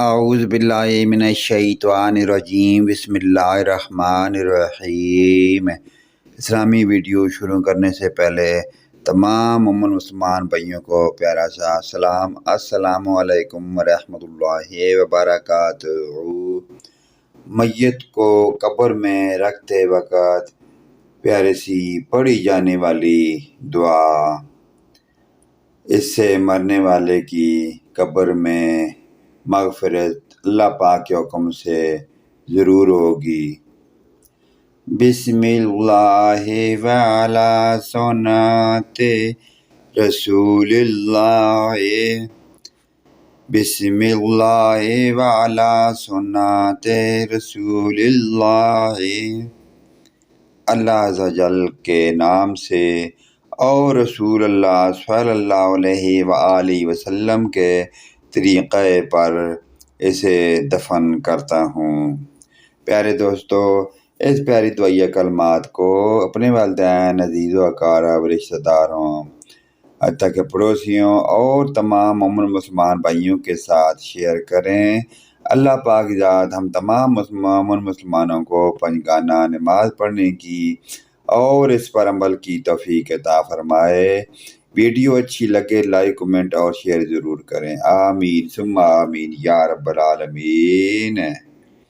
اعوذ باللہ من الشیطان الرجیم، بسم اللہ الرحمن الرحیم۔ اسلامی ویڈیو شروع کرنے سے پہلے تمام مومن مسلمان بھائیوں کو پیارا سا سلام، السلام علیکم ورحمۃ اللہ وبرکاتہ۔ میت کو قبر میں رکھتے وقت پیارے سی پڑھی جانے والی دعا، اس سے مرنے والے کی قبر میں مغفرت اللہ پاک کے حکم سے ضرور ہوگی۔ بسم اللہ وعلی سنت رسول اللہ، بسم اللہ وعلی سنت رسول اللہ۔ اللہ عز و جل کے نام سے اور رسول اللہ صلی اللہ علیہ وآلہ وسلم کے طریقے پر اسے دفن کرتا ہوں۔ پیارے دوستو، اس پیاری دعائیہ کلمات کو اپنے والدین، عزیز و اقارب، رشتہ داروں، حتیٰ کہ پڑوسیوں اور تمام مومن مسلمان بھائیوں کے ساتھ شیئر کریں۔ اللہ پاک ذات ہم تمام مومن مسلمانوں کو پنجگانہ نماز پڑھنے کی اور اس پر عمل کی توفیق عطا فرمائے۔ ویڈیو اچھی لگے لائک، کمنٹ اور شیئر ضرور کریں۔ آمین ثم آمین یا رب العالمین۔